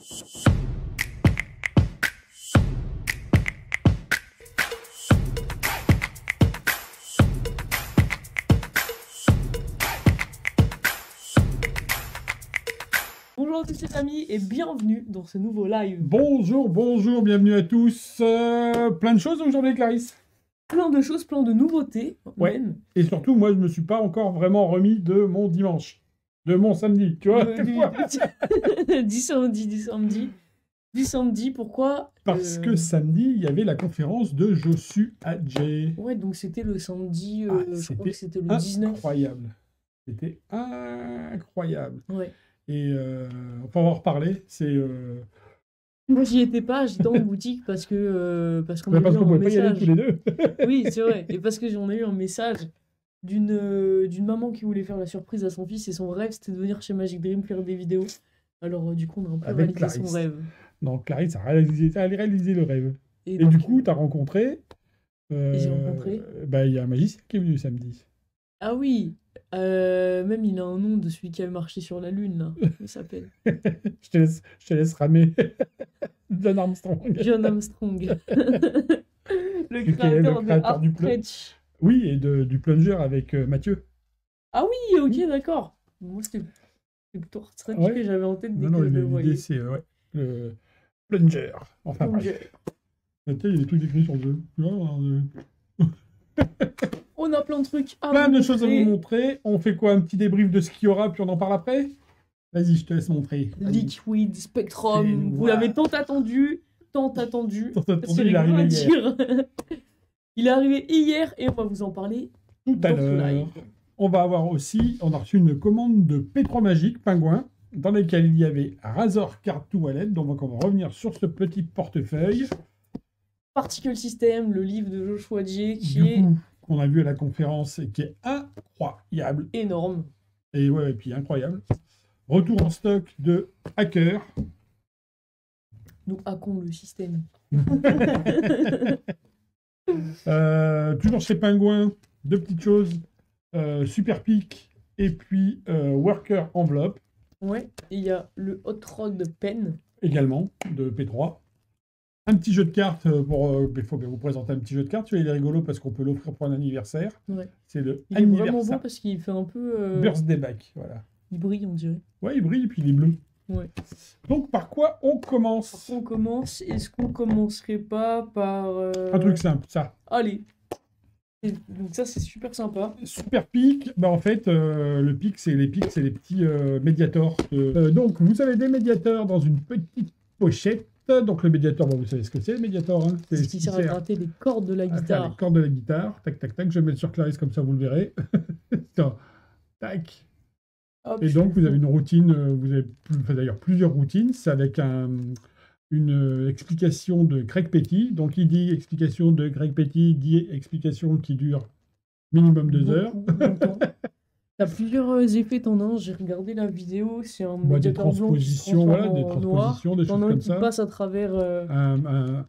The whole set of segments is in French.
Bonjour à tous les amis et bienvenue dans ce nouveau live. Bonjour, bienvenue à tous. Plein de choses aujourd'hui, Clarisse. Plein de choses, plein de nouveautés. Ouais. Même. Et surtout, moi, je me suis pas encore vraiment remis de mon dimanche, de mon samedi, tu vois. Du samedi, pourquoi? Parce que samedi, il y avait la conférence de Josu Adjei. Ouais, donc c'était le samedi, je crois que c'était le 19. Incroyable. C'était incroyable. Ouais. Et on va en reparler. C'est... Moi, j'y étais pas, j'étais en boutique parce qu'on m'a parce eu qu'on un pouvait pas y aller message. tous les deux. Oui, c'est vrai. Et parce que j'en ai eu un message d'une maman qui voulait faire la surprise à son fils et son rêve, c'était de venir chez Magic Dream faire des vidéos. Alors, du coup, on a un peu Avec validé son Clarisse. rêve. Donc, Clarisse a réalisé le rêve. Et donc, du coup, tu as rencontré... et j'ai rencontré... il y a un magicien qui est venu samedi. Ah oui, même il a un nom de celui qui a marché sur la Lune, là. Il s'appelle je te laisse ramer. John Armstrong. John Armstrong. Le Qui est créateur de créateur Art du Stretch. Oui, et du plunger avec Mathieu. Ah oui, ok, d'accord. Moi, c'était plutôt Art Stretch que j'avais en tête dès que je le voyais. L'idée, c'est le plunger. Enfin, bref. Il y a des trucs écrits sur le... On a plein de trucs à Plein vous de choses à vous montrer. montrer. On fait quoi? Un petit débrief de ce qu'il y aura, puis on en parle après? Vas-y, je te laisse montrer. Liquid Spectrum. Vous l'avez tant attendu. C'est il est arrivé rigolo à hier. dire. Il est arrivé hier et on va vous en parler Tout à dans ce l'heure. live. On va avoir aussi, on a reçu une commande de P3 Magic, Pingouin, dans lesquels il y avait Razor Card to Wallet, donc on va revenir sur ce petit portefeuille. Particle System, le livre de Joshua Adjei, qui Du est coup, qu'on a vu à la conférence et qui est incroyable. énorme. Et ouais, et puis incroyable. Retour en stock de Hacker. Nous hackons le système. Toujours chez Pingouin, deux petites choses. Super Peak et puis Worker Envelope. Ouais, et il y a le Hot Rod Pen. Également, de P3. Un petit jeu de cartes pour... il faut bien vous présenter un petit jeu de cartes. Il est rigolo parce qu'on peut l'offrir pour un anniversaire. Ouais. C'est le Il est vraiment beau parce qu'il fait un peu... Birthday Back, voilà. Il brille, on dirait. Ouais, il brille et puis il est bleu. Ouais. Donc, par quoi on commence? On commence. Est-ce qu'on commencerait pas par... Un truc simple, ça. Allez. Donc ça, c'est super sympa. Super Peak, bah en fait, le Peak, c'est les petits médiators. Donc, vous avez des médiators dans une petite pochette. Donc, le médiator, bah, vous savez ce que c'est, le médiator. Hein, c'est ce qui sert à gratter les cordes de la guitare. Les cordes de la guitare. Tac, tac, tac. Je vais mettre sur Clarisse, comme ça, vous le verrez. Tac. Hop, et donc, vous avez une routine, vous avez d'ailleurs plusieurs routines. C'est avec une explication de Greg Petty. Donc, il dit explication de Greg Petty, dit explication qui dure minimum 2 heures. T'as plusieurs effets, t'en as un, j'ai regardé la vidéo, c'est un médiateur blanc qui se transforme des transpositions, des choses comme qui ça. passe à travers un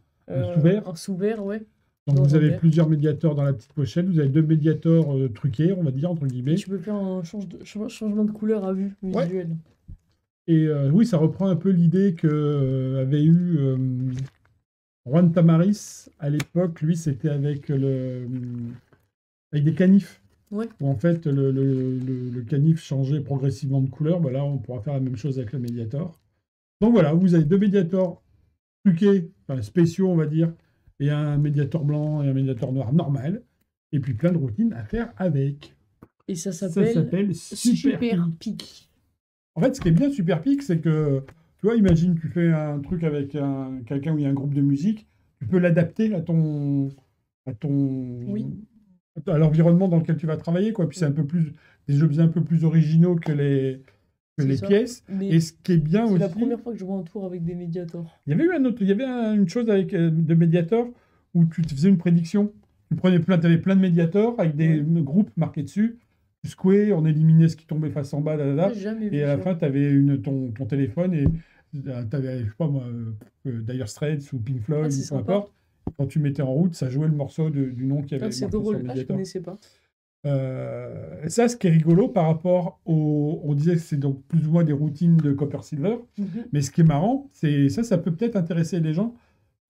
sous-vert. Un sous-vert, ouais. Donc vous avez plusieurs médiateurs dans la petite pochette, vous avez 2 médiateurs truqués, on va dire, entre guillemets. Et tu peux faire un changement de couleur à vue visuelle. Et oui, ça reprend un peu l'idée que avait eu Juan Tamaris à l'époque. Lui, c'était avec des canifs. Ouais. Où en fait, le canif changeait progressivement de couleur. Bah là, on pourra faire la même chose avec le médiator. Donc voilà, vous avez 2 médiators truqués, enfin spéciaux, on va dire, et un médiator blanc et un médiator noir normal. Et puis plein de routines à faire avec. Et ça s'appelle Super Peak. En fait, ce qui est bien Super Peak, c'est que, tu vois, imagine, tu fais un truc avec quelqu'un où il y a un groupe de musique, tu peux l'adapter à l'environnement dans lequel tu vas travailler, quoi. Puis c'est un peu plus des objets un peu plus originaux que les pièces. Et ce qui est bien aussi, c'est la première fois que je vois un tour avec des médiators. Il y avait une chose avec de médiators où tu te faisais une prédiction. Tu avais plein de médiators avec des groupes marqués dessus. Tu secouais, on éliminait ce qui tombait face en bas, et à la fin, tu avais ton téléphone et tu avais, je sais pas moi, Dire Straits ou Pink Floyd, peu importe. Quand tu mettais en route, ça jouait le morceau du nom qu'il y avait marqué sur le médiator. Je ne connaissais pas. Ça, ce qui est rigolo par rapport au... On disait que c'est donc plus ou moins des routines de Copper Silver, mais ce qui est marrant, c'est ça peut peut-être intéresser les gens,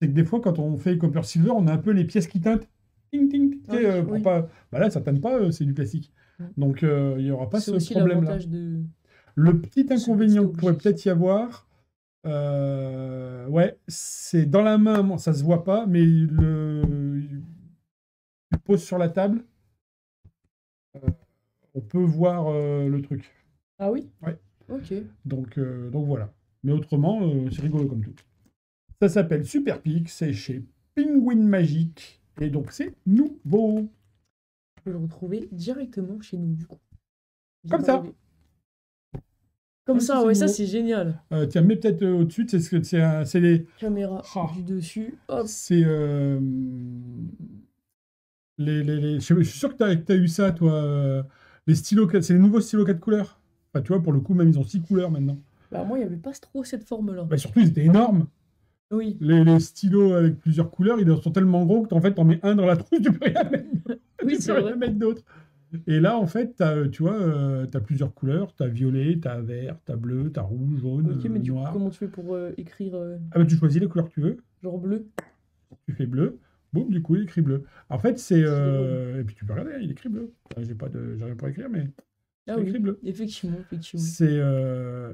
c'est que des fois, quand on fait Copper Silver, on a un peu les pièces qui teintent. Ting, ting, ting, pour pas... Bah là, ça teinte pas, c'est du classique. Donc, il n'y aura pas ce problème-là. De... Le petit inconvénient qu'il pourrait peut-être y avoir, ouais, c'est dans la main, ça se voit pas, mais tu poses sur la table, on peut voir le truc. Ah oui? Ouais. Ok. Donc voilà. Mais autrement, c'est rigolo comme tout. Ça s'appelle Super Pic, c'est chez Penguin Magic, et donc c'est nouveau. On peut le retrouver directement chez nous, du coup. Comme ça. Comme ça, ouais, ça c'est génial. Tiens, mets peut-être au-dessus, c'est les... Caméra du dessus, hop. C'est... Je suis sûr que tu as eu ça, toi. Les stylos, c'est les nouveaux stylos 4 couleurs. Enfin, tu vois, pour le coup, même ils ont 6 couleurs maintenant. Bah, moi, il n'y avait pas trop cette forme-là. Bah, surtout, ils étaient énormes. Oui. Les stylos avec plusieurs couleurs, ils sont tellement gros que en fait, t'en mets un dans la trousse, tu peux rien mettre, oui, tu peux rien mettre d'autre. Et là, en fait, tu vois, tu as plusieurs couleurs. Tu as violet, tu as vert, tu as bleu, tu as rouge, jaune, ok, mais du noir. coup, comment tu fais pour écrire Ah bah, tu choisis les couleurs que tu veux. Genre bleu. Tu fais bleu. Boum, du coup, il écrit bleu. En fait, c'est... Et puis tu peux regarder, il écrit bleu. J'ai rien pour écrire, mais... Ah il oui, écrit bleu. effectivement.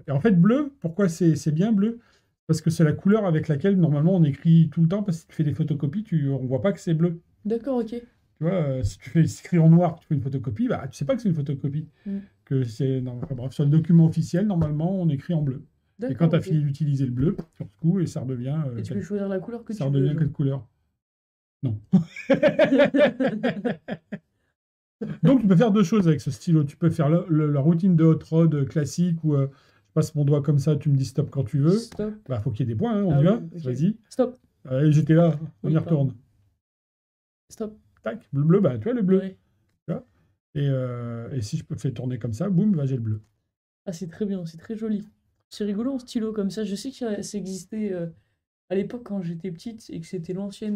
Et en fait, bleu, pourquoi c'est bien bleu? Parce que c'est la couleur avec laquelle, normalement, on écrit tout le temps. Parce que si tu fais des photocopies, on voit pas que c'est bleu. D'accord, ok. Tu vois, si tu écris en noir, tu fais une photocopie, bah, tu sais pas que c'est une photocopie. Bref, sur le document officiel, normalement, on écrit en bleu. Et quand tu as fini d'utiliser le bleu, sur ce coup, et ça redevient... et tu peux choisir la couleur que tu veux. Ça redevient quelle couleur? Non. Donc, tu peux faire deux choses avec ce stylo. Tu peux faire la routine de hot rod classique où je passe mon doigt comme ça, tu me dis stop quand tu veux. Stop. Bah, faut qu'il y ait des points, hein, on y va. Okay. Vas-y. Stop. J'étais là, on y retourne. Stop. Tac, bleu, bah, tu vois le bleu. Ouais. Tu vois et si je peux faire tourner comme ça, boum, bah, j'ai le bleu. Ah, c'est très bien, c'est très joli. C'est rigolo en stylo comme ça. Je sais que ça existait à l'époque quand j'étais petite et que c'était l'ancienne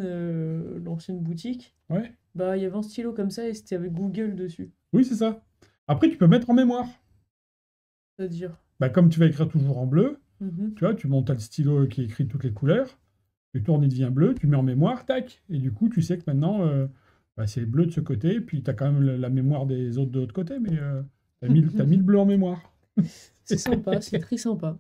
boutique. Ouais. Bah, il y avait un stylo comme ça et c'était avec Google dessus. Oui, c'est ça. Après, tu peux mettre en mémoire. C'est-à-dire bah, comme tu vas écrire toujours en bleu, tu vois, tu montes le stylo qui écrit toutes les couleurs, tu tournes, il devient bleu, tu mets en mémoire, tac, et du coup, tu sais que maintenant, c'est bleu de ce côté, puis tu as quand même la mémoire des autres de l'autre côté, mais tu as mis le bleu en mémoire. C'est sympa, c'est très sympa.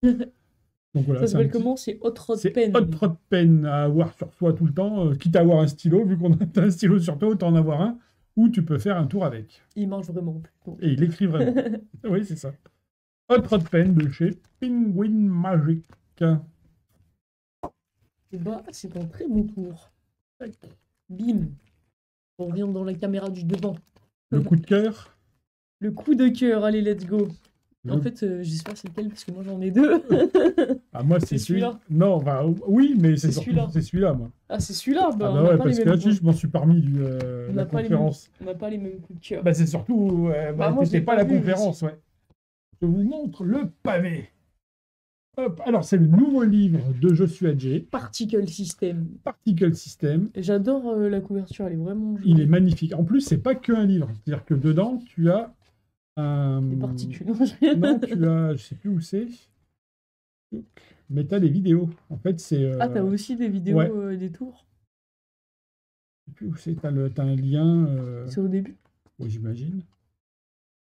Donc voilà, ça s'appelle comment? C'est Hot Rod Pen. C'est Hot Rod Pen à avoir sur soi tout le temps, quitte à avoir un stylo, vu qu'on a un stylo sur toi, autant en avoir un, ou tu peux faire un tour avec. Il marche vraiment. Et il écrit vraiment. Oui, c'est ça. Hot Rod Pen de chez Penguin Magic. Et bah, c'est un très bon tour. Bim. On revient dans la caméra du devant. Le coup de cœur. Le coup de cœur, allez, let's go. En fait, j'espère c'est lequel, parce que moi j'en ai deux. Ah, moi c'est celui-là. Non, bah, oui, mais c'est celui-là, moi. Ah, c'est celui-là? Bah, ah, bah ouais, parce que là, je m'en suis parmi la conférence. On n'a pas les mêmes coups de cœur. Bah, c'est surtout, c'était pas la conférence, ouais. Je vous montre le pavé. Hop, alors, c'est le nouveau livre de Joshua J. Particle System. Particle System. J'adore la couverture, elle est vraiment jolie. Il est magnifique. En plus, c'est pas qu'un livre. C'est-à-dire que dedans, tu as des particules. Non, tu as... Je sais plus où c'est. Mais tu as des vidéos. En fait, c'est... Ah, tu as aussi des vidéos des tours? Je sais plus où c'est. Tu as un lien... C'est au début? Oui, j'imagine.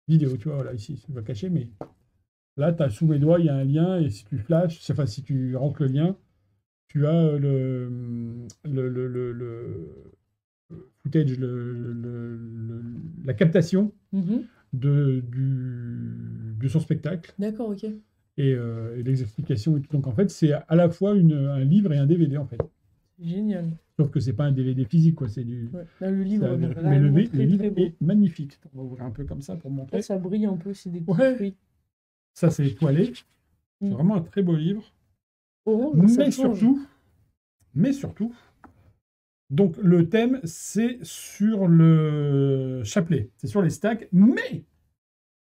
Vidéo, tu vois, voilà, ici, c'est pas caché, mais... Là, tu as sous mes doigts, il y a un lien, et si tu flashes, enfin, si tu rentres le lien, tu as le footage, la captation de son spectacle. D'accord, ok. Et les explications et tout. Donc, en fait, c'est à la fois un livre et un DVD, en fait. Génial. Sauf que c'est pas un DVD physique, quoi. C'est du... Ouais. Là, le livre, mais le livre est magnifique. On va ouvrir un peu comme ça pour montrer. Là, ça brille un peu, c'est des petits fruits. Ça, c'est étoilé. C'est vraiment un très beau livre. Orange, mais surtout, donc le thème, c'est sur le chapelet, c'est sur les stacks, mais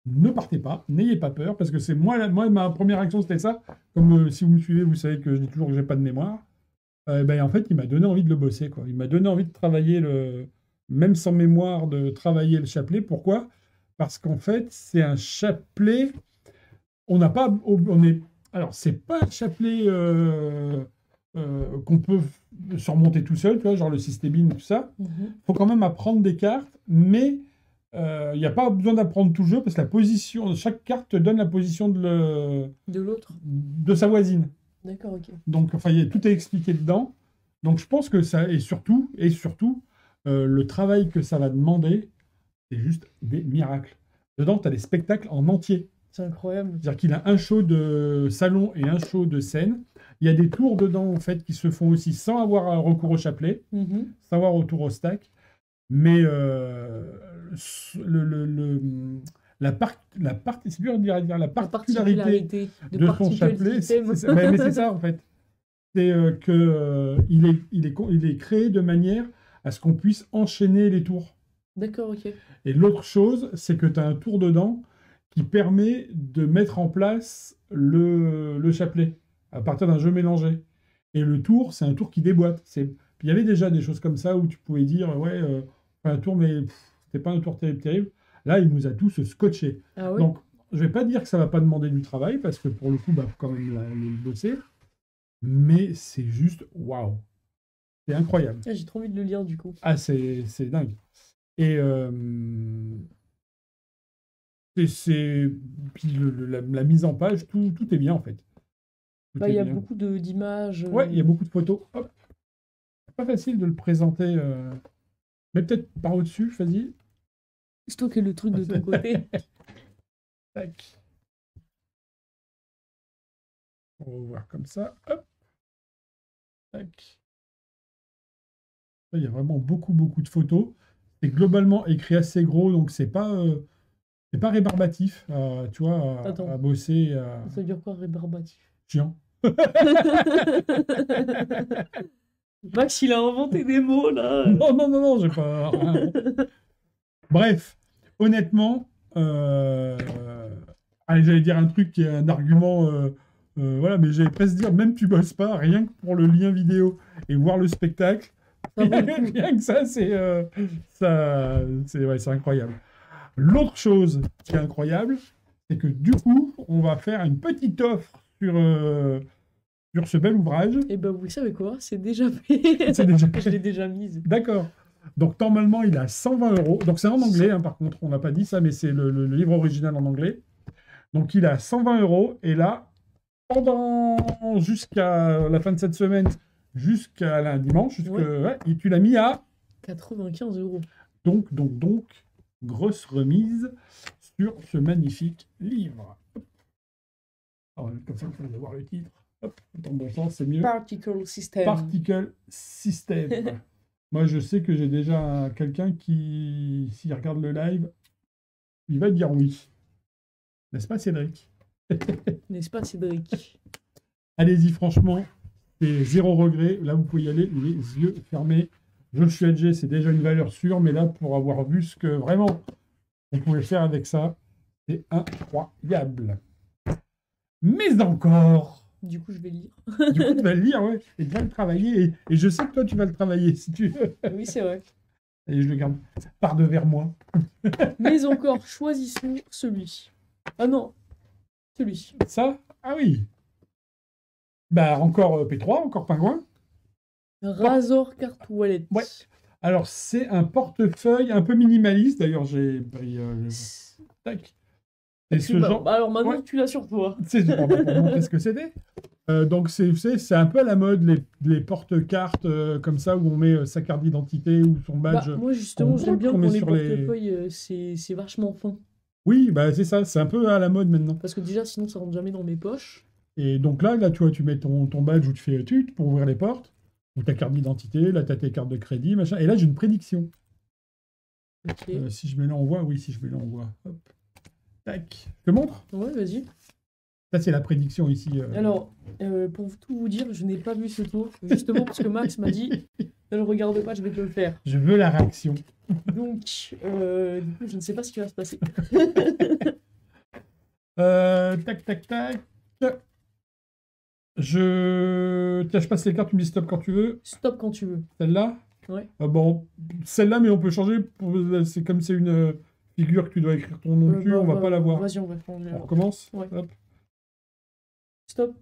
ne partez pas, n'ayez pas peur, parce que c'est moi, ma première action, c'était ça. Comme si vous me suivez, vous savez que je dis toujours que j'ai pas de mémoire. En fait, il m'a donné envie de le bosser, quoi. Il m'a donné envie de travailler même sans mémoire, de travailler le chapelet. Pourquoi? Parce qu'en fait, c'est un chapelet. On n'a pas. Alors, c'est pas un chapelet qu'on peut surmonter tout seul, tu vois, genre le systémine, tout ça. Il faut quand même apprendre des cartes, mais il n'y a pas besoin d'apprendre tout le jeu parce que la position, chaque carte te donne la position de l'autre, de sa voisine. D'accord, ok. Donc, enfin, tout est expliqué dedans. Donc, je pense que ça, et surtout, le travail que ça va demander, c'est juste des miracles. Dedans, tu as des spectacles en entier. C'est incroyable. C'est-à-dire qu'il a un show de salon et un show de scène. Il y a des tours dedans, en fait, qui se font aussi sans avoir recours au chapelet, sans avoir recours au stack. Mais c'est dur de dire, la particularité de son chapelet, mais c'est ça, en fait. C'est qu'il est créé de manière à ce qu'on puisse enchaîner les tours. D'accord, ok. Et l'autre chose, c'est que tu as un tour dedans qui permet de mettre en place le chapelet à partir d'un jeu mélangé. Et le tour, c'est un tour qui déboîte. Il y avait déjà des choses comme ça où tu pouvais dire, ouais, un tour, mais c'était pas un tour terrible, terrible. Là, il nous a tous scotché. Ah oui. Donc, je vais pas dire que ça va pas demander du travail, parce que pour le coup, faut quand même le bosser. Mais c'est juste waouh. C'est incroyable. Ah, j'ai trop envie de le lire, du coup. Ah, c'est dingue. Et puis la mise en page, tout est bien en fait. Il y a beaucoup d'images. Ouais, il y a beaucoup de photos. Hop. C'est pas facile de le présenter. Mais peut-être par au-dessus, vas-y. Stocker le truc de ton côté. Tac. On va voir comme ça. Hop. Tac. Il y a vraiment beaucoup de photos. C'est globalement écrit assez gros, donc c'est pas rébarbatif, tu vois, à bosser. Ça veut dire quoi, rébarbatif? Chiant. Max, il a inventé des mots, là. Non, j'ai pas... Bref, honnêtement, allez, j'allais dire un truc qui est un argument... voilà, mais j'allais presque dire, même tu bosses pas, rien que pour le lien vidéo et voir le spectacle, rien que ça, c'est incroyable. L'autre chose qui est incroyable, c'est que du coup, on va faire une petite offre sur ce bel ouvrage. Et ben vous savez quoi, c'est déjà fait. Je l'ai déjà mise. D'accord. Donc normalement, il est à 120 €. Donc c'est en anglais, hein, par contre, on n'a pas dit ça, mais c'est le livre original en anglais. Donc il est à 120 €. Et là, jusqu'à la fin de cette semaine, jusqu'à dimanche, tu l'as mis à 95 €. Donc, grosse remise sur ce magnifique livre. Alors, comme ça, il faut avoir le titre. Hop, dans le bon sens, c'est mieux. Particle System. Particle System. Moi, je sais que j'ai déjà quelqu'un qui, s'il regarde le live, il va dire oui. N'est-ce pas, Cédric? N'est-ce pas, Cédric? Allez-y, franchement, c'est zéro regret. Là, vous pouvez y aller les yeux fermés. Joshua J, c'est déjà une valeur sûre, mais là, pour avoir vu ce que vraiment on pouvait faire avec ça, c'est incroyable. Mais encore... Du coup, je vais lire. Du coup, tu vas le lire, ouais. Et tu vas le travailler. Et je sais que toi, tu vas le travailler, si tu veux. Oui, c'est vrai. Et je le garde par devers moi. Mais encore, choisissons celui. Ah non, celui. Ça? Ah oui. Bah, encore P3, encore Pingouin. Razor Cart Wallet. Ouais. Alors, c'est un portefeuille un peu minimaliste. D'ailleurs, j'ai... Tac. Et ce genre... alors maintenant, tu l'as sur toi. C'est pour montrer ce que c'était. Donc, c'est un peu à la mode, les porte-cartes comme ça, où on met sa carte d'identité ou son badge. Moi, justement, j'aime bien quand les portefeuilles, c'est vachement fin. Oui, bah c'est ça, c'est un peu à la mode maintenant. Parce que déjà, sinon, ça rentre jamais dans mes poches. Et donc là tu vois, tu mets ton badge où tu fais pour ouvrir les portes, ou ta carte d'identité, là, tu as tes cartes de crédit, machin. Et là, j'ai une prédiction. Okay. Si je mets là, on voit. Oui, si je mets là, on voit. Hop. Tac. Je te montre? Ouais, vas-y. Ça, c'est la prédiction ici. Alors, pour tout vous dire, je n'ai pas vu ce tour, justement parce que Max m'a dit ne le regarde pas, je vais te le faire. Je veux la réaction. Donc, du coup, je ne sais pas ce qui va se passer. Tac. Tiens, je passe les cartes, tu me dis stop quand tu veux. Stop quand tu veux. Celle-là? Ouais. Bon, celle-là, mais on peut changer. C'est comme c'est une figure que tu dois écrire ton nom dessus, on va pas la voir. Vas-y, on va changer. On recommence. Ouais. Hop. Stop.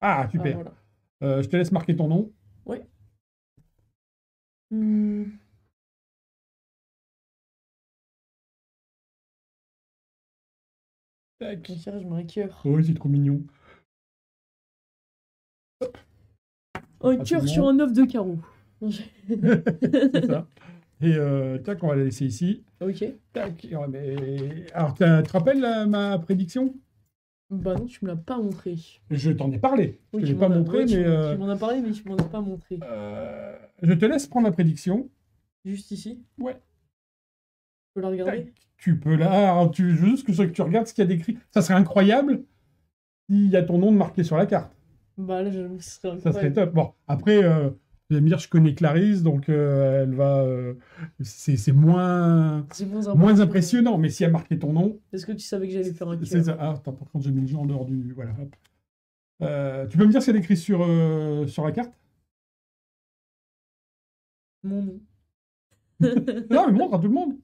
Ah, super. Voilà. Je te laisse marquer ton nom. Ouais. Tac. Je me cœur. Oh, c'est trop mignon. Hop. Un cœur sur un œuf de carreau. C'est ça. Et tac, on va la laisser ici. Ok. Tac. Alors, tu te rappelles ma prédiction? Bah non, tu me l'as pas montré. Je t'en ai parlé. Oui, je ne l'ai pas montré, tu mais... m'en as parlé, mais tu m'en as pas montré. Je te laisse prendre la prédiction. Juste ici? Ouais. Tu peux la regarder? Tu peux là... Alors, je veux juste que tu regardes ce qu'il y a d'écrit. Ça serait incroyable s'il y a ton nom marqué sur la carte. Bah là, j'avoue que ce serait incroyable. Ça serait top. Bon, après... vous allez me dire, je connais Clarisse, donc elle va... c'est moins impressionnant, mais si elle a marqué ton nom... Est-ce que tu savais que j'allais faire un cœur? C'est ça. Ah, attends, par contre, j'ai mis le jeu en dehors du... Voilà, hop. Tu peux me dire ce qu'il y a écrit sur la carte? Mon nom. Non, mais montre à tout le monde.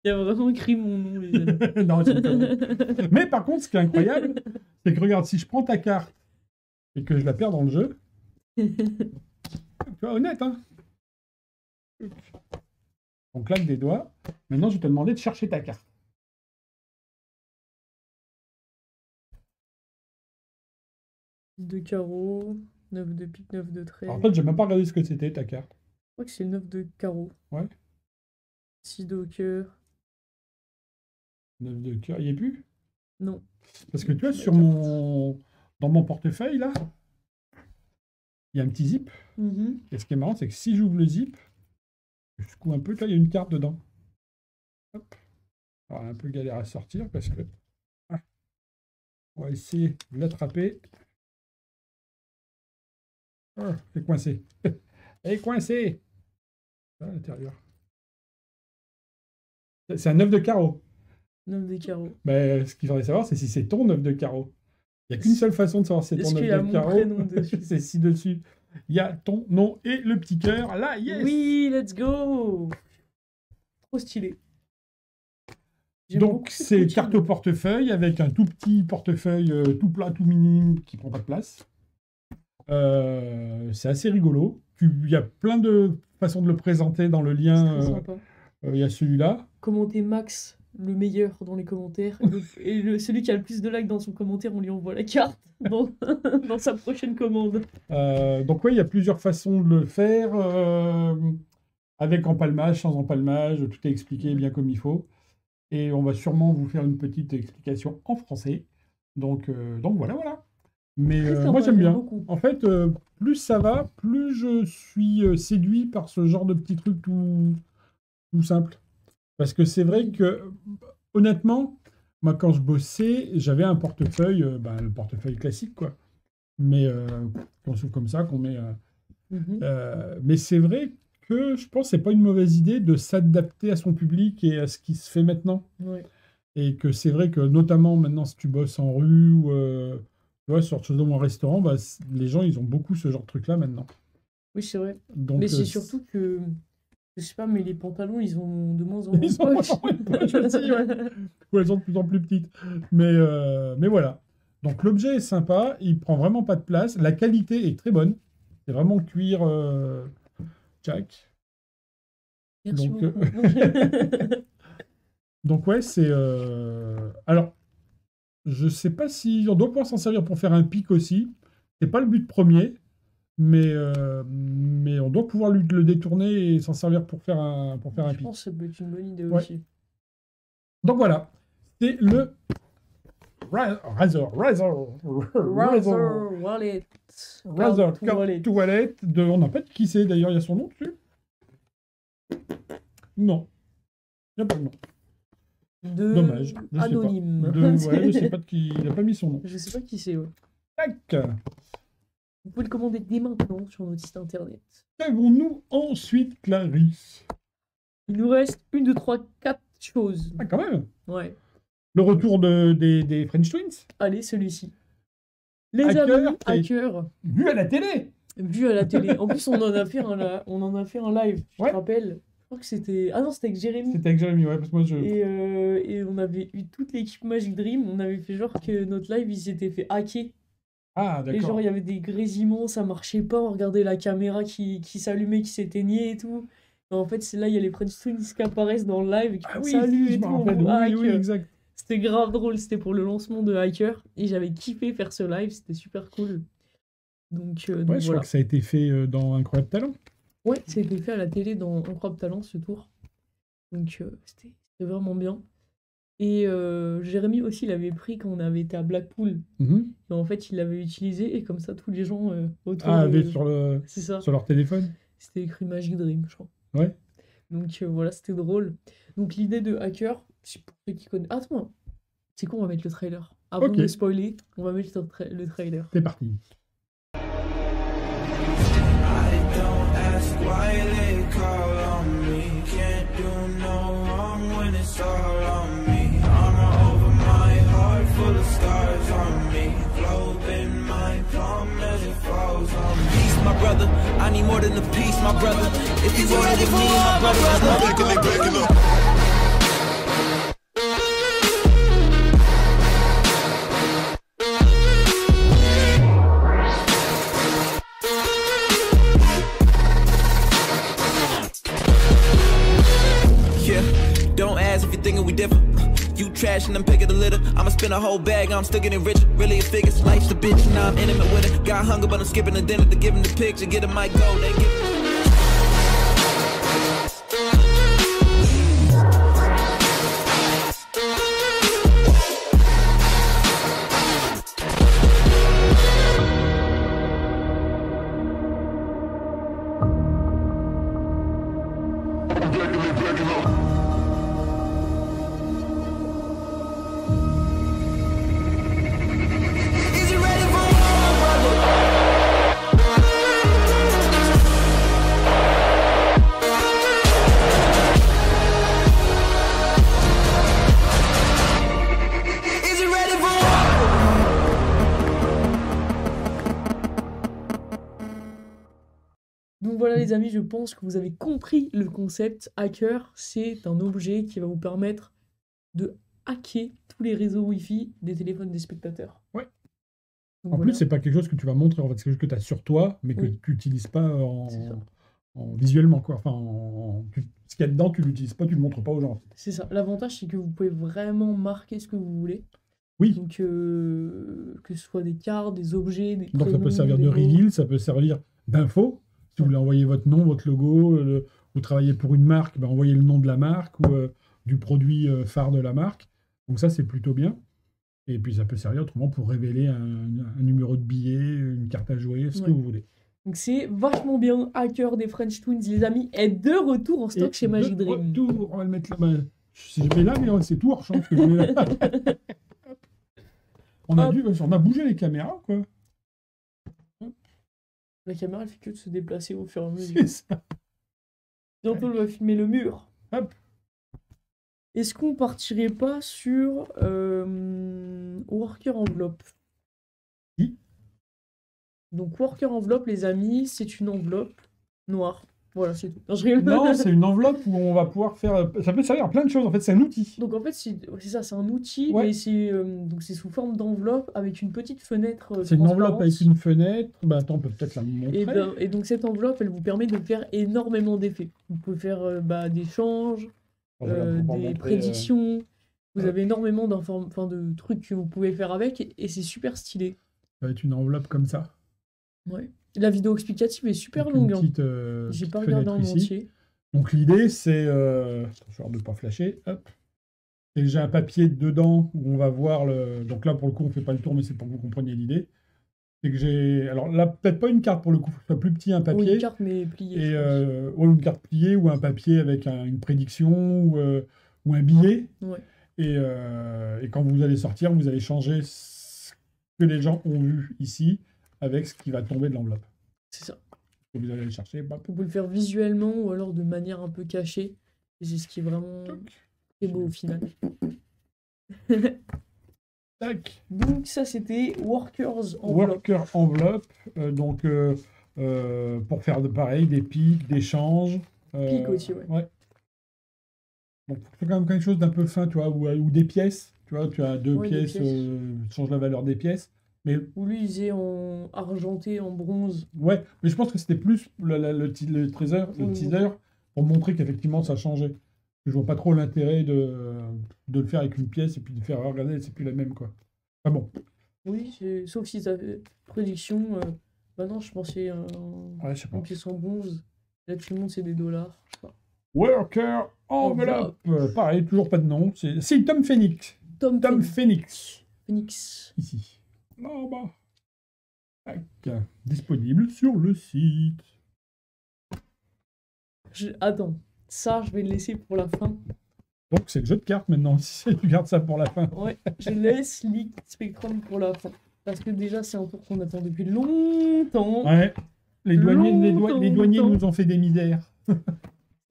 Il y a vraiment écrit mon nom, les amis. Non, mais par contre, ce qui est incroyable, c'est que regarde, si je prends ta carte et que je la perds dans le jeu... Tu vois, honnête, hein. On claque des doigts. Maintenant, je vais te demander de chercher ta carte. De carreau, 9 de pique, 9 de trait. En fait, j'ai même pas regardé ce que c'était, ta carte. Je crois que c'est 9 de carreau. Ouais. 6 de cœur. 9 de cœur, il n'y est plus? Non. Parce que tu vois, dans mon portefeuille, là, il y a un petit zip. Et ce qui est marrant, c'est que si j'ouvre le zip, je secoue un peu, là, il y a une carte dedans. Hop. Alors, un peu galère à sortir parce que... Ah. On va essayer de l'attraper. Oh, c'est coincé. Elle est coincée. À l'intérieur. C'est un 9 de carreau. 9 de carreau. Mais ce qu'il faudrait savoir, c'est si c'est ton 9 de carreau. Il n'y a qu'une seule façon de savoir si c'est ton 9 de carreau. C'est si dessus, il y a ton nom et le petit cœur. Là, yes! Oui, let's go! Trop stylé. Donc, c'est carte au portefeuille avec un tout petit portefeuille tout plat, tout mini, qui prend pas de place. C'est assez rigolo. Il y a plein de façons de le présenter dans le lien. Il y a celui-là. Commenter Max, le meilleur dans les commentaires. Celui qui a le plus de likes dans son commentaire, on lui envoie la carte dans sa prochaine commande. Donc oui, il y a plusieurs façons de le faire. Avec empalmage, sans empalmage, tout est expliqué bien comme il faut. Et on va sûrement vous faire une petite explication en français. Donc voilà. Mais moi, j'aime bien. Beaucoup. En fait, plus ça va, plus je suis séduit par ce genre de petits trucs tout simple. Parce que c'est vrai que, honnêtement, moi, quand je bossais, j'avais un portefeuille, le portefeuille classique, quoi. Mais qu'on s'ouvre comme ça, qu'on met... mais c'est vrai que je pense que c'est pas une mauvaise idée de s'adapter à son public et à ce qui se fait maintenant. Ouais. Et que c'est vrai que, notamment, maintenant, si tu bosses en rue ou tu vois, sur dans mon restaurant, les gens, ils ont beaucoup ce genre de truc-là maintenant. Oui, c'est vrai. Donc, mais c'est surtout que... Je sais pas, mais les pantalons, ils ont de moins en moins de poches. Ou elles sont de plus en plus petites. Mais voilà. Donc l'objet est sympa, il prend vraiment pas de place. La qualité est très bonne. C'est vraiment cuir Jack. Merci beaucoup. Donc ouais, c'est... Alors, je sais pas si... On doit pouvoir s'en servir pour faire un pic aussi. C'est pas le but premier. Mais on doit pouvoir le détourner et s'en servir pour faire un pic. Je pense que ça peut être une bonne idée aussi. Donc voilà, c'est le Razer Wallet. On n'a pas de qui c'est d'ailleurs, il y a son nom dessus? Non, il n'y a pas de nom. Dommage. Anonyme. Je sais pas de qui, il n'a pas mis son nom. Je sais pas qui c'est. Ouais. Tac. Vous pouvez le commander dès maintenant sur notre site internet. Qu'avons-nous ensuite, Clarisse? Il nous reste 1, 2, 3, 4 choses. Ah, quand même. Ouais. Le retour des French Twins. Allez, celui-ci. Les amis hackers. Vu à la télé. Vu à la télé. En plus, on en a fait un live, tu Ouais. te rappelles? Je crois que c'était... Ah non, c'était avec Jérémy. C'était avec Jérémy, ouais, parce que moi, Et on avait eu toute l'équipe Magic Dream. On avait fait genre que notre live, il s'était fait hacker. Ah, Et genre, d'accord. il y avait des grésillements, ça marchait pas. On regardait la caméra qui s'allumait, qui s'éteignait et tout. Et en fait, c'est là, il y a les French Twins qui apparaissent dans le live et qui Ah font oui, salut je et me tout, on rappelle. vous hack. Oui, exact. C'était grave drôle, c'était pour le lancement de Hacker. Et j'avais kiffé faire ce live, c'était super cool. Donc Ouais, je crois voilà. que ça a été fait dans Incroyable Talent. Ouais, ça a été fait à la télé dans Incroyable Talent ce tour. Donc c'était vraiment bien. Et Jérémy aussi l'avait pris quand on avait été à Blackpool. Mhm. Et en fait, il l'avait utilisé et comme ça, tous les gens autour Ah, de... avec C'est ça. sur leur téléphone. C'était écrit Magic Dream, je crois. Ouais. Donc voilà, c'était drôle. Donc l'idée de Hacker, c'est pour ceux qui connaissent... Attends, c'est quoi, on va mettre le trailer. Avant Ok. de spoiler, on va mettre le trailer. C'est parti. I don't ask why they call on me. Can't do no wrong when it's all on me. Armor over my heart, full of scars on me. Globe in my palm as it falls on me. Peace, my brother. I need more than a piece, my brother. If you ready for me, my brother. Yeah, don't ask if you're thinking we different. You trash and I'm picking the litter. I'ma spend a whole bag, I'm still getting rich. Really, it figures life's a bitch, now I'm intimate with it. Got hunger, but I'm skipping the dinner to give him the picture. Get him my goal, then give Is you ready for war, brother? Is you ready for war? Donc voilà les amis, je pense que vous avez compris le concept. Hacker, c'est un objet qui va vous permettre de hacker tous les réseaux Wi-Fi des téléphones des spectateurs. Ouais. Donc En voilà. plus, c'est pas quelque chose que tu vas montrer, en fait, c'est quelque chose que tu as sur toi, mais que Oui. tu n'utilises pas C'est ça. visuellement, quoi. Enfin, ce qu'il y a dedans, tu l'utilises pas, tu le montres pas aux gens. C'est ça. L'avantage, c'est que vous pouvez vraiment marquer ce que vous voulez. Oui. Donc, que ce soit des cartes, des objets, des Donc ça peut prénoms, servir des de mots. reveal, ça peut servir d'info. Si vous voulez envoyer votre nom, votre logo, vous travaillez pour une marque, ben envoyez le nom de la marque ou du produit phare de la marque. Donc ça, c'est plutôt bien. Et puis ça peut servir autrement pour révéler un numéro de billet, une carte à jouer, ce que Ouais. vous voulez. Donc c'est vachement bien. Hacker des French Twins, les amis, est de retour en stock Et chez Magic de Dream. retour, on va le mettre là. Ben, si je mets là, mais c'est tout hors champ. Ce que je mets là. On a bougé les caméras, quoi. La caméra, elle fait que de se déplacer au fur et à mesure. C'est ça. Bientôt, elle va filmer le mur. Hop. Est-ce qu'on partirait pas sur Worker Envelope? Oui. Donc Worker Envelope, les amis, c'est une enveloppe noire. Voilà, c'est tout. Non, je rigole. Non, c'est une enveloppe où on va pouvoir faire. Ça peut servir à plein de choses. En fait, c'est un outil. Donc en fait, c'est ça, c'est un outil, Ouais. mais c'est sous forme d'enveloppe avec une petite fenêtre C'est une enveloppe transparente. avec une fenêtre. Bah, attends, on peut peut-être la montrer. Et donc cette enveloppe, elle vous permet de faire énormément d'effets. Vous pouvez faire des changes, On va la pouvoir des montrer, prédictions. Vous hop. avez énormément de trucs que vous pouvez faire avec et c'est super stylé. Ça va être une enveloppe comme ça. Ouais. La vidéo explicative est super Avec une longue. Hein. petite, J'ai petite pas regardé en fenêtre ici. entier. Donc l'idée, c'est. Attention de ne pas flasher. Hop. Et j'ai un papier dedans où on va voir le. Donc là, pour le coup, on ne fait pas le tour, mais c'est pour que vous compreniez l'idée. C'est que j'ai. Alors là, peut-être pas une carte pour le coup, il faut que ce soit plus petit un Oui, papier. une carte mais pliée. Et je pense. ou une carte pliée ou un papier avec une prédiction ou un billet. Ouais. Et quand vous allez sortir, vous allez changer ce que les gens ont vu ici avec ce qui va tomber de l'enveloppe. C'est ça. Et vous allez aller chercher. Bap, Vous pouvez le faire visuellement ou alors de manière un peu cachée. Et c'est ce qui est vraiment très beau au final. tac. Donc ça c'était Workers Envelope. Worker enveloppe. Donc pour faire pareil, des pics, des changes. Pic aussi, ouais. Donc, c'est quand même quelque chose d'un peu fin, tu vois, ou des pièces. Tu vois, tu as deux Ouais, des pièces, pièces. change la valeur des pièces. Mais Ou lui, il faisait en argenté, en bronze. ouais, mais je pense que c'était plus le teaser pour montrer qu'effectivement ça changeait. Je vois pas trop l'intérêt de le faire avec une pièce et puis de faire ah, regardez, c'est plus la même quoi. Ah bon, Oui, sauf si ça fait prédiction. Bah non, je pensais ouais, je sais pas. une pièce en bronze. Là, tout le monde, c'est des dollars. Je sais pas. Worker envelope. Pareil, toujours pas de nom. C'est Tom Phoenix. Tom Phoenix. Phoenix. Ici. En bas. Tac. Disponible sur le site. Attends, ça, je vais le laisser pour la fin. Donc c'est le jeu de cartes maintenant. Si tu gardes ça pour la fin. Ouais, je laisse Liquid Spectrum pour la fin. Parce que déjà, c'est un tour qu'on attend depuis longtemps. Ouais. Les douaniers Longtemps. nous ont fait des misères.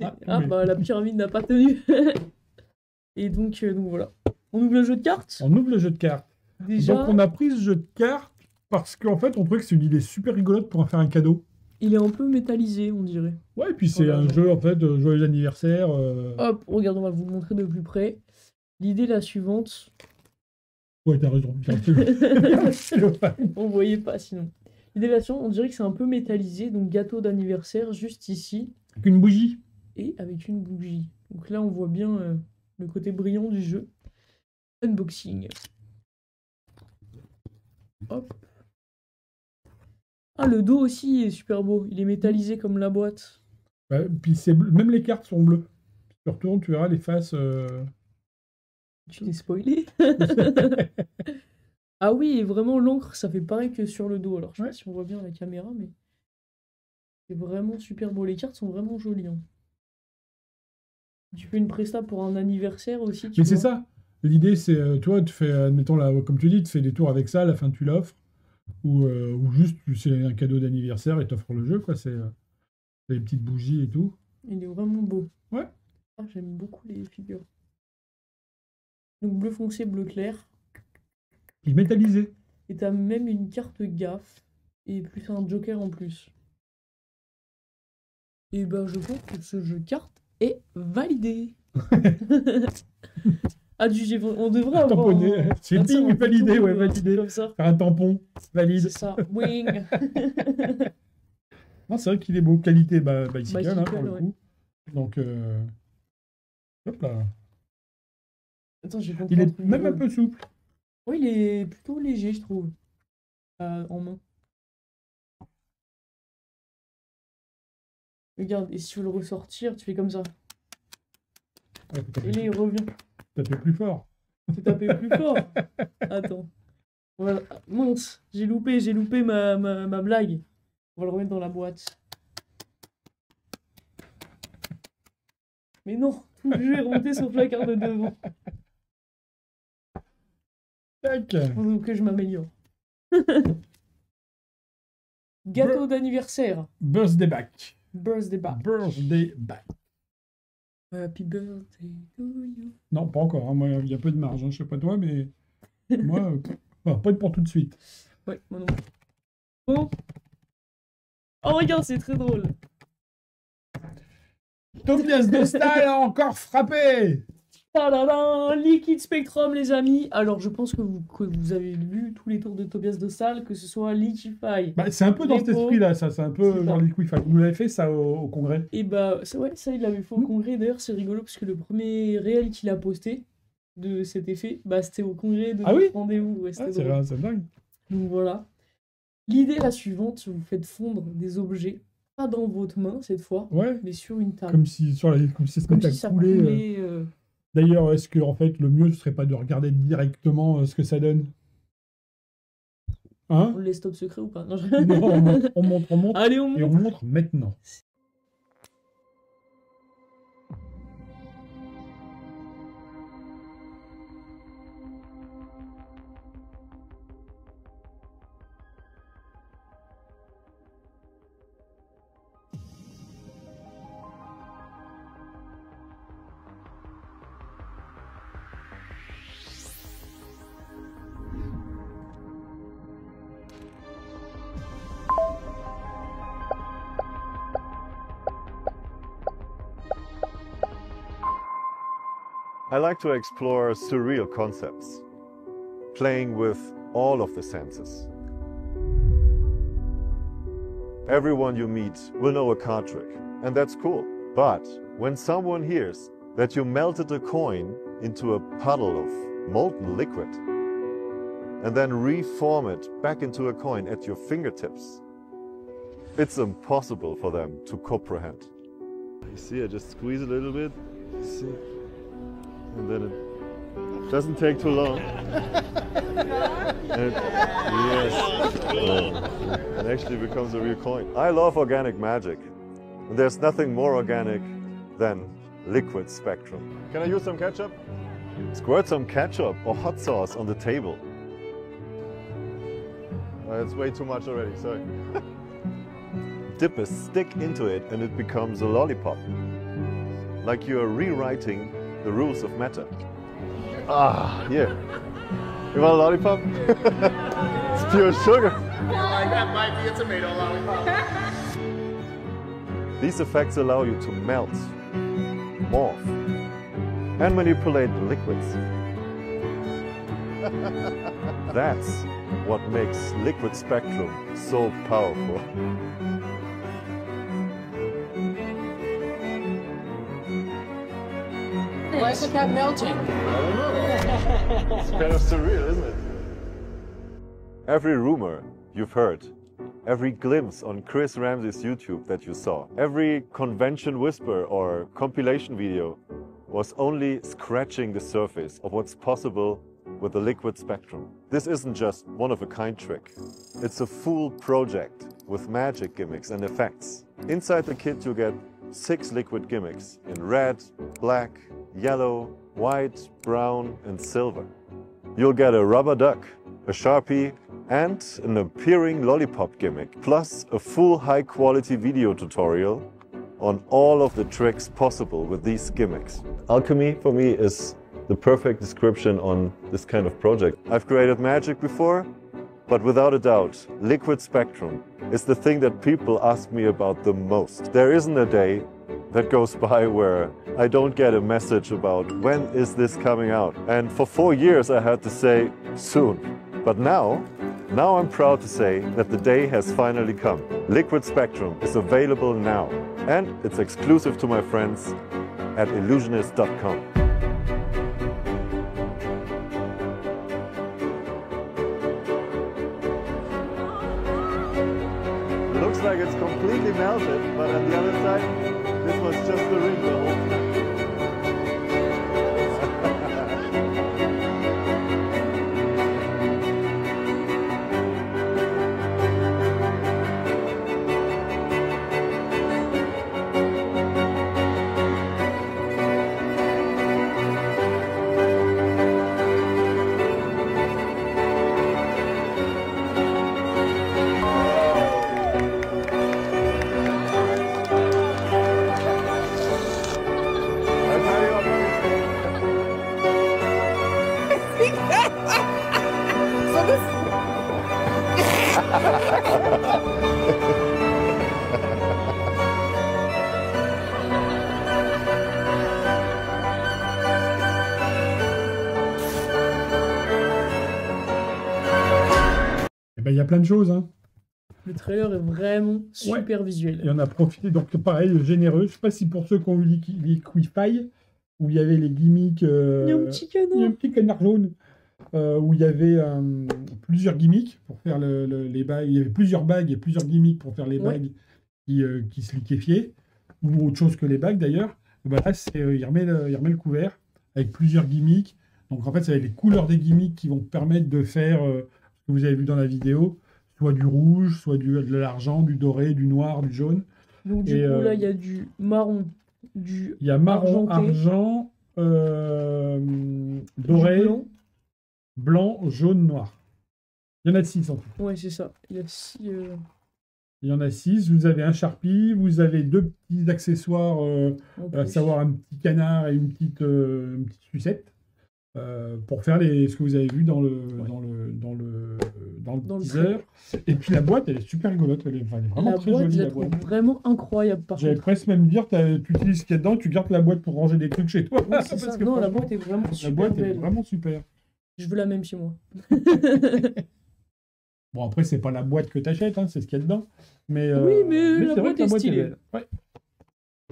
Mais- Bah, la pyramide n'a pas tenu. Et donc voilà. On ouvre le jeu de cartes. On ouvre le jeu de cartes. Déjà, Donc on a pris ce jeu de cartes parce qu'en fait on trouvait que c'est une idée super rigolote pour en faire un cadeau. il est un peu métallisé, on dirait. Ouais, et puis c'est Voilà. un jeu en fait de joyeux anniversaire. Hop, regarde, on va vous le montrer de plus près. L'idée est la suivante. Ouais, t'as raison. Bien sûr. On voyait pas sinon. L'idée est la suivante, on dirait que c'est un peu métallisé, donc gâteau d'anniversaire juste ici Avec une bougie. et avec une bougie. Donc là, on voit bien le côté brillant du jeu. Unboxing. Hop. Ah, le dos aussi est super beau. Il est métallisé comme la boîte. Ouais, puis c'est bleu. Même les cartes sont bleues. Si tu retournes, tu verras les faces. Tu t'es spoilé. Ah oui, et vraiment l'encre, ça fait pareil que sur le dos. Alors je sais Ouais. pas si on voit bien à la caméra, mais c'est vraiment super beau. Les cartes sont vraiment jolies, hein. Tu fais une presta pour un anniversaire aussi, tu Mais c'est vois. ça. L'idée, c'est, tu vois, tu fais, admettons, là, comme tu dis, tu fais des tours avec ça, à la fin, tu l'offres. Ou juste, c'est un cadeau d'anniversaire et t'offres le jeu, quoi. C'est des petites bougies et tout. Il est vraiment beau. Ouais. Ah, j'aime beaucoup les figures. Donc bleu foncé, bleu clair. Il est métallisé. Et t'as même une carte gaffe. Et plus un joker en plus. Et ben je pense que ce jeu de cartes est validé. Adjugé, on devrait avoir Tamponné. C'est tu sais, ding, un validé, bouton, ouais, un truc validé. comme ça. Faire un tampon, valide. C'est ça. Wing. Non, c'est vrai qu'il est beau. Qualité bicycle, hein, pour Bicycle, le ouais. coup. Donc, hop là. Attends, j'ai compris Il un est truc même un drôle. peu souple. Oui, il est plutôt léger, je trouve. En main. Regarde, et si tu veux le ressortir, tu fais comme ça. Ouais, faut Et là, il revient. taper plus fort. Faut taper plus fort. Attends. Voilà. Ah, mince, j'ai loupé ma blague. On va le remettre dans la boîte. Mais non, tout le jeu est remonté sauf la carte de devant. Tac. Faut que je m'améliore. Gâteau d'anniversaire. Birthday back. Birthday back. Birthday back. Happy birthday to you. Non, pas encore. Hein. Moi, il y a peu de marge. Hein. Je sais pas toi, mais moi, pas pour tout de suite. Ouais, moi non. Bon. Oh, regarde, c'est très drôle. Tobias Dostal a encore frappé. Tadadam, Liquid Spectrum, les amis. Alors, je pense que vous avez vu tous les tours de Tobias Dostal, que ce soit Liquify. Bah, c'est un peu dans cet Repo. esprit-là, ça. C'est un peu C'est genre ça. Liquify. Vous l'avez fait ça au congrès. Et bah, ça, il l'avait fait au congrès. D'ailleurs, c'est rigolo parce que le premier réel qu'il a posté de cet effet, bah, c'était au congrès de Ah oui rendez-vous. Ouais, Ah, c'était drôle. c'est dingue. Donc voilà. L'idée est la suivante, vous faites fondre des objets, pas dans votre main cette fois, Ouais. mais sur une table. Comme si ça se Comme mettait si à ça couler. coulait. D'ailleurs, est-ce que en fait le mieux ce serait pas de regarder directement ce que ça donne? Hein? On le laisse top secret ou pas? Non, Non, on montre, Allez, on et on monte. montre maintenant. I like to explore surreal concepts, playing with all of the senses. Everyone you meet will know a card trick, and that's cool. But when someone hears that you melted a coin into a puddle of molten liquid and then reform it back into a coin at your fingertips, it's impossible for them to comprehend. You see, I just squeeze a little bit, you see, and then it doesn't take too long. And it actually becomes a real coin. I love organic magic. And there's nothing more organic than liquid spectrum. Can I use some ketchup? Squirt some ketchup or hot sauce on the table. It's way too much already, sorry. Dip a stick into it and it becomes a lollipop. Like you're rewriting the rules of matter. Ah, here. You want a lollipop? It's pure sugar. That might be a tomato lollipop. These effects allow you to melt, morph, and manipulate the liquids. That's what makes liquid spectrum so powerful. Why is it that melting? I don't know. It's kind of surreal, isn't it? Every rumor you've heard, every glimpse on Chris Ramsey's YouTube that you saw, every convention whisper or compilation video was only scratching the surface of what's possible with the liquid spectrum. This isn't just one-of-a-kind trick. It's a full project with magic gimmicks and effects. Inside the kit you get 6 liquid gimmicks in red, black, yellow, white, brown and silver. You'll get a rubber duck, a Sharpie and an appearing lollipop gimmick, plus a full high-quality video tutorial on all of the tricks possible with these gimmicks. Alchemy, for me, is the perfect description on this kind of project. I've created magic before, but without a doubt, liquid spectrum is the thing that people ask me about the most. There isn't a day that goes by where I don't get a message about when is this coming out. And for 4 years I had to say soon. But now I'm proud to say that the day has finally come. Liquid Spectrum is available now, and it's exclusive to my friends at illusionist.com. It looks like it's completely melted, but on the other side, this was just the ring roll. Il y a plein de choses. Hein. Le trailer est vraiment super visuel. Et on a profité, donc pareil, généreux. Je ne sais pas si pour ceux qui ont eu Liquify, où il y avait les gimmicks. Il y a un petit canard. Il y a un petit canard jaune. Où il y avait plusieurs gimmicks pour faire les bagues. Il y avait plusieurs bagues et plusieurs gimmicks pour faire les bagues qui se liquéfiaient. Ou autre chose que les bagues d'ailleurs. Bah là, il remet le couvert avec plusieurs gimmicks. Donc en fait, ça va être les couleurs des gimmicks qui vont permettre de faire ce que vous avez vu dans la vidéo, soit du rouge, soit de l'argent, du doré, du noir, du jaune. Donc du coup, là, il y a du marron, il y a marron, argent, doré, blanc, jaune, noir. Il y en a 6 en tout. Ouais, c'est ça. Il y en a 6. Vous avez un Sharpie, vous avez 2 petits accessoires, à savoir un petit canard et une petite sucette. pour faire ce que vous avez vu dans le Dans le teaser. Et puis la boîte, elle est super rigolote. Elle est vraiment La très boîte, jolie, je la la trouve boîte. vraiment incroyable par J'allais contre. presque même dire, tu utilises ce qu'il y a dedans, tu gardes la boîte pour ranger des trucs chez toi. Oui, c'est Parce ça. que Non, la franchement, boîte est vraiment la super boîte est belle. vraiment super. Je veux la même chez moi. Bon, après, c'est pas la boîte que tu achètes, hein, c'est ce qu'il y a dedans. Mais, Oui, mais la c'est vrai boîte que est stylée. belle. Ouais.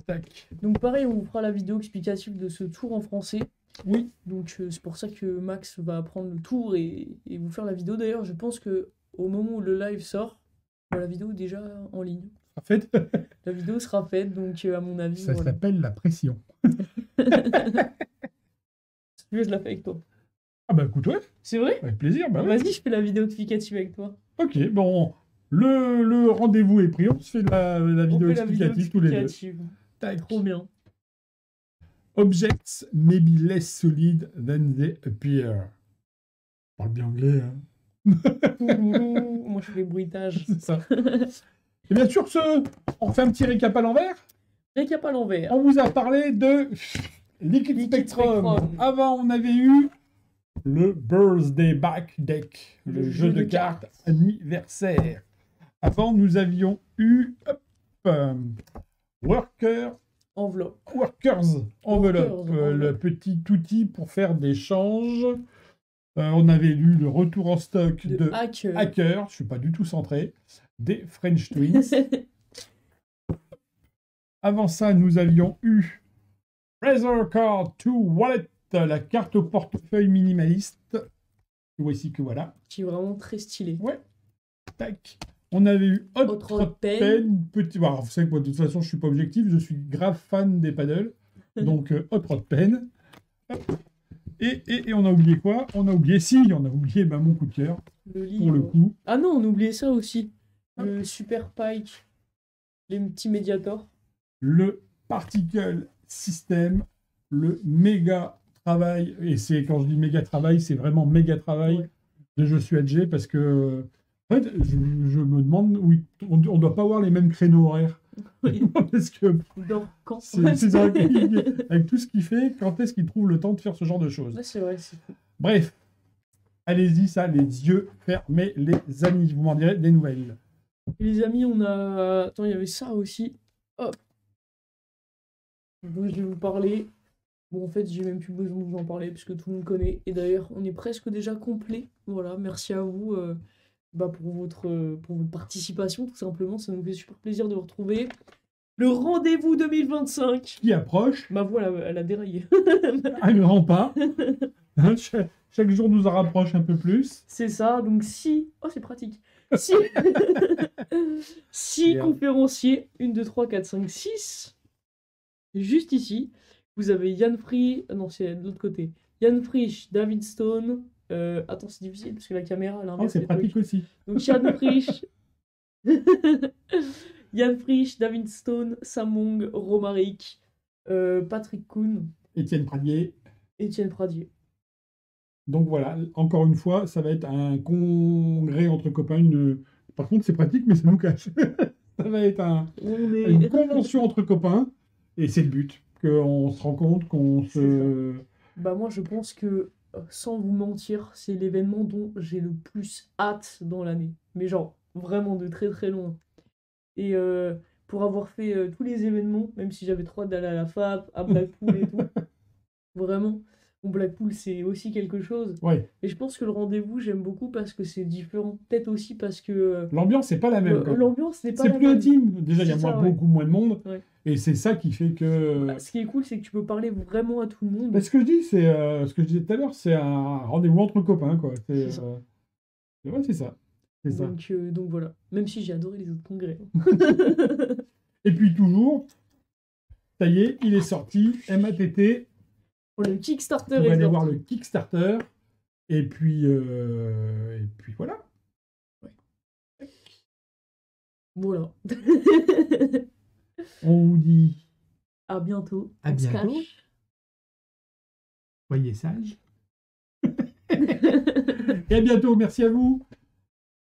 Tac. Donc pareil, on vous fera la vidéo explicative de ce tour en français. Oui. Donc c'est pour ça que Max va prendre le tour et vous faire la vidéo. D'ailleurs, je pense que au moment où le live sort, la vidéo est déjà en ligne. En fait, La vidéo sera faite, donc à mon avis, ça voilà. s'appelle la pression. Si tu veux, je la fais avec toi. Ah bah écoute, ouais, C'est vrai? avec plaisir. Bah, ouais. Vas-y, je fais la vidéo explicative avec toi. Ok, bon, le rendez-vous est pris, on se fait la vidéo On fait la vidéo explicative tous les deux. explicative. Tac. Trop bien. Objects may be less solid than they appear. Je parle bien anglais, hein. Moi, je fais les bruitages. C'est ça. Et bien sûr, on fait un petit récap à l'envers. Récap à l'envers. On vous a parlé de Liquid Liquid Spectrum. Spectrum. Avant, on avait eu le Birthday Back Deck, le jeu de cartes anniversaire. Avant, nous avions eu Workers Enveloppe. Envelope, le petit outil pour faire des changes. On avait lu le retour en stock de Hacker. Hacker, je ne suis pas du tout centré, des French Twins. Avant ça, nous avions eu Razor Card to Wallet, la carte au portefeuille minimaliste. Voici que voilà. Qui est vraiment très stylé. Ouais. Tac. On avait eu Hot Hot Rod Rod Pen. Pen. Petit... Alors, vous savez que moi, de toute façon, je ne suis pas objectif. Je suis grave fan des paddles. Donc, Hot Rod Pen. Hop. Et on a oublié quoi? On a oublié mon coup de cœur, Le livre. pour le coup. Ah non, on oubliait ça aussi. Le Super Pike. Les petits médiators. Le Particle System, le méga travail, et c'est quand je dis méga travail, c'est vraiment méga travail Ouais. de Je suis Adjé, parce que en fait, je me demande, oui, on ne doit pas avoir les mêmes créneaux horaires. Oui. Parce que Dans quand? c'est ça, avec tout ce qu'il fait, quand est-ce qu'il trouve le temps de faire ce genre de choses? Ouais, c'est vrai, c'est fou. Bref, allez-y, ça, les yeux fermés, les amis, vous m'en direz des nouvelles. Et les amis, on a... Attends, il y avait ça aussi. Hop. Donc, je vais vous parler. Bon, en fait, j'ai même plus besoin de vous en parler, puisque tout le monde connaît. Et d'ailleurs, on est presque déjà complet. Voilà, merci à vous pour votre participation, tout simplement. Ça nous fait super plaisir de vous retrouver. Le rendez-vous 2025. Qui approche, Ma voix, elle a déraillé. elle ne rend pas. Hein, chaque jour nous en rapproche un peu plus. C'est ça, donc si... Oh, c'est pratique. Si... 6 Merde. conférenciers, 1, 2, 3, 4, 5, 6. Juste ici, vous avez Yann Frisch... Non, c'est de l'autre côté. Yann Frisch, David Stone... Attends, c'est difficile, parce que la caméra, elle Oh, inverse c'est les pratique trucs. aussi. Donc Yann Frisch... Yann Frisch, David Stone, Samong, Romaric, Patrick Kuhn, Étienne Pradier. Étienne Pradier. Donc voilà, encore une fois, ça va être un congrès entre copains. Par contre, c'est pratique, mais ça nous cache. Ça va être On est... une convention entre copains. Et c'est le but. Qu'on se rend compte, qu'on se... Bah moi je pense que, sans vous mentir, c'est l'événement dont j'ai le plus hâte dans l'année. Mais genre, vraiment de très très loin. Et pour avoir fait tous les événements, même si j'avais trop hâte d'aller à la FAP, à Blackpool et tout, vraiment, bon, Blackpool c'est aussi quelque chose. Ouais, Et je pense que le rendez-vous j'aime beaucoup parce que c'est différent. Peut-être aussi parce que l'ambiance, c'est pas la même. quoi. l'ambiance n'est pas C'est la plus même. intime. Déjà, il y a C'est ça, beaucoup moins de monde. Ouais. Et c'est ça qui fait que... Bah, ce qui est cool, c'est que tu peux parler vraiment à tout le monde. Bah, ce que je dis, c'est ce que je disais tout à l'heure, c'est un rendez-vous entre copains, quoi. C'est ça. Ouais, c'est ça. C'est ça. Donc voilà. Même si j'ai adoré les autres congrès. Et puis toujours, ça y est, il est sorti, MATT. Pour le Kickstarter On va est aller sorti. voir le Kickstarter. Et puis voilà. Voilà. On vous dit À bientôt. à On se bientôt. cache. Soyez sages. Et à bientôt. Merci à vous.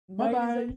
Bye, Bye bye. les amis.